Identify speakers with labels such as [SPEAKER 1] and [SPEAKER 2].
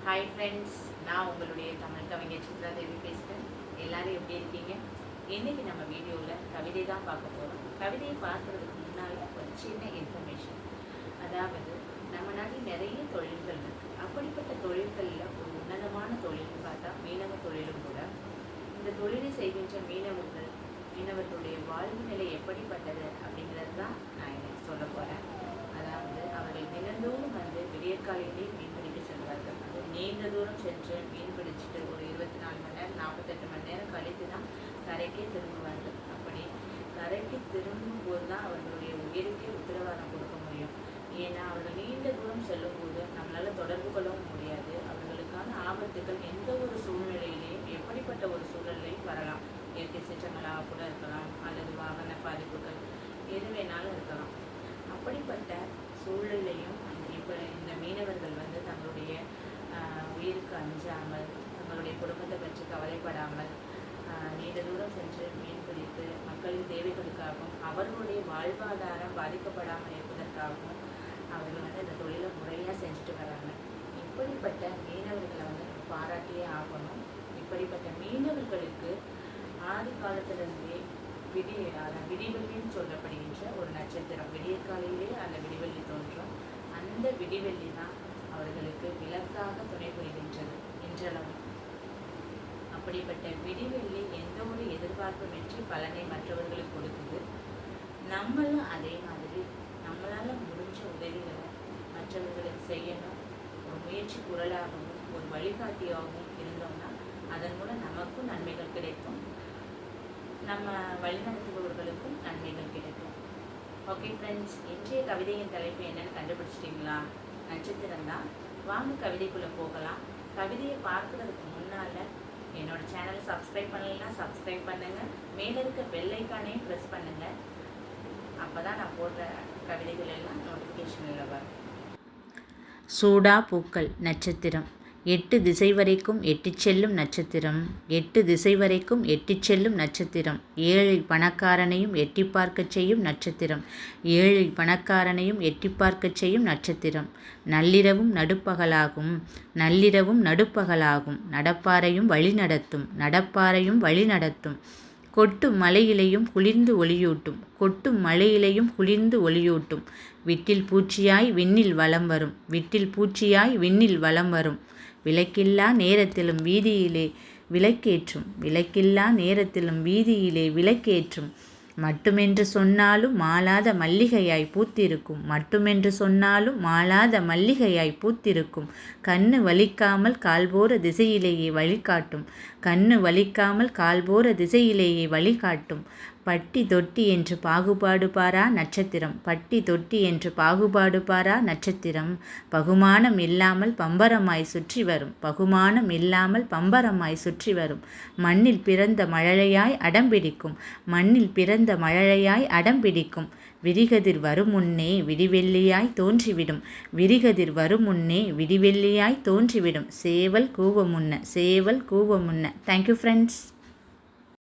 [SPEAKER 1] Hi friends, நான் உங்களுடைய தமிழ் கவிஞர் சித்ரா தேவி பேசுகிறேன். எல்லோரும் எப்படி இருக்கீங்க? இன்றைக்கி நம்ம வீடியோவில் கவிதை தான் பார்க்க போகிறோம். கவிதையை பார்க்குறதுக்கு முன்னால் ஒரு சின்ன இன்ஃபர்மேஷன். அதாவது நம்ம நாட்டில் நிறைய தொழில்கள் இருக்குது. அப்படிப்பட்ட தொழில்களில் ஒரு உன்னதமான தொழில்னு பார்த்தா மீனவ தொழிலும் கூட. இந்த தொழிலை செய்கின்ற மீனவர்களுடைய வாழ்வு நிலை எப்படிப்பட்டது அப்படிங்கிறது தான் நான் இன்னைக்கு சொல்ல போகிறேன். அதாவது அவர்கள் தினந்தோறும் விடியற்காலையிலே மீன் பிடிக்க செல்வார்கள். அது நீண்ட தூரம் சென்று மீன் பிடிச்சிட்டு ஒரு 24 மணி நேரம் 48 மணி நேரம் கழித்து தான் கரைக்கே திரும்புவார்கள். அப்படி கரைக்கு திரும்பும் போது தான் அவர்களுடைய உயிருக்கே உத்தரவாதம் கொடுக்க முடியும். ஏன்னா அவர்கள் நீண்ட தூரம் செல்லும் போது நம்மளால் தொடர்பு கொள்ளவும் முடியாது. அவர்களுக்கான ஆபத்துக்கள் எந்த ஒரு சூழ்நிலையிலையும் எப்படிப்பட்ட ஒரு சூழ்நிலையும் வரலாம். இயற்கை சீற்றங்களாக கூட இருக்கலாம், அல்லது வாகன பாதிப்புகள் எது வேணாலும் இருக்கலாம். அப்படிப்பட்ட சூழலையும் இப்போ இந்த மீனவர்கள் தங்களுடைய உயிருக்கு அஞ்சாமல், தங்களுடைய குடும்பத்தை பற்றி கவலைப்படாமல் நீண்ட தூரம் சென்று மீன் பிடித்து மக்களின் தேவைகளுக்காகவும் அவர்களுடைய வாழ்வாதாரம் பாதிக்கப்படாமல் இருப்பதற்காகவும் அவர்கள் இந்த தொழிலை முறையாக செஞ்சுட்டு வராங்க. இப்படிப்பட்ட மீனவர்களை பாராட்டியே ஆகணும். இப்படிப்பட்ட மீனவர்களுக்கு ஆதி காலத்திலிருந்தே விடிவெள்ளின்னு சொல்லப்படுகின்ற ஒரு நட்சத்திரம், விடியற்காலையிலே அந்த விடிவெள்ளி தோன்றும். அந்த விடிவெள்ளி தான் அவர்களுக்கு விளக்காக துணை புரிகின்றது இன்றளவும். அப்படிப்பட்ட விடிவெள்ளி எந்த ஒரு எதிர்பார்ப்புமின்றி பலனை மற்றவர்களுக்கு கொடுக்குது. நம்மளும் அதே மாதிரி நம்மளால் முடிஞ்ச உதவிகளை மற்றவர்களுக்கு செய்யணும். ஒரு முயற்சி குரலாகவும் ஒரு வழிகாட்டியாகவும் இருந்தோம்னா அதன் மூலம் நமக்கும் நன்மைகள் கிடைக்கும், நம்ம வழிநடத்துபவர்களுக்கும் நன்மைகள் கிடைக்கும். ஓகே ஃப்ரெண்ட்ஸ், இன்றைய கவிதையின் தலைப்பு என்னன்னு கண்டுபிடிச்சிட்டிங்களா? நட்சத்திரம் தான். வாங்க கவிதைக்குள்ளே போகலாம். கவிதையை பார்க்குறதுக்கு முன்னால் என்னோட சேனலை சப்ஸ்கிரைப் பண்ணலைன்னா சப்ஸ்கிரைப் பண்ணுங்கள். மேலே இருக்க பெல் ஐக்கானையும் ப்ரெஸ் பண்ணுங்கள். அப்போ தான் நான் போடுற கவிதைகள் எல்லாம் நோட்டிஃபிகேஷனில் வரும்.
[SPEAKER 2] சூடா பூக்கள் நட்சத்திரம். 8 திசை வரைக்கும் எட்டிச் செல்லும் நட்சத்திரம். 8 திசை வரைக்கும் எட்டிச் செல்லும் நட்சத்திரம். ஏழை பணக்காரனையும் எட்டி பார்க்கச் செய்யும் நட்சத்திரம். ஏழை பணக்காரனையும் எட்டி பார்க்கச் செய்யும் நட்சத்திரம். நள்ளிரவும் நடுப்பகலாகும். நள்ளிரவும் நடுப்பகலாகும். நடப்பாரையும் வழி நடத்தும். நடப்பாரையும் வழி நடத்தும். கொட்டும் மலையிலையும் குளிர்ந்து ஒளியூட்டும். கொட்டும் மலையிலையும் குளிர்ந்து ஒளியூட்டும். விட்டில் பூச்சியாய் விண்ணில் வலம் வரும். விட்டில் பூச்சியாய் விண்ணில் வலம் வரும். விளக்கில்லா நேரத்திலும் வீதியிலே விளக்கேற்றும். விளக்கில்லா நேரத்திலும் வீதியிலே விளக்கேற்றும். மட்டுமென்று சொன்னாலும் மாளாத மல்லிகையாய் பூத்திருக்கும். மட்டுமென்று சொன்னாலும் மாளாத மல்லிகையாய் பூத்திருக்கும். கண்ணு வலிக்காமல் கால்போற திசையிலேயே வழிகாட்டும். கண்ணு வலிக்காமல் கால்போற திசையிலேயே வழிகாட்டும். பட்டி தொட்டி என்று பாகுபாடு பாரா நட்சத்திரம். பட்டி தொட்டி என்று பாகுபாடு பாரா நட்சத்திரம். பகுமானம் இல்லாமல் பம்பரமாய் சுற்றி வரும். பகுமானம் இல்லாமல் பம்பரமாய் சுற்றி வரும். மண்ணில் பிறந்த மழலையாய் அடம்பிடிக்கும். மண்ணில் பிறந்த மழலையாய் அடம்பிடிக்கும். விரிகதிர் வரும் முன்னே விடிவெள்ளியாய் தோன்றிவிடும். விரிகதிர் வரும் முன்னே விடிவெள்ளியாய் தோன்றிவிடும். சேவல் கூவ முன்ன. சேவல் கூவ முன்ன. Thank you friends.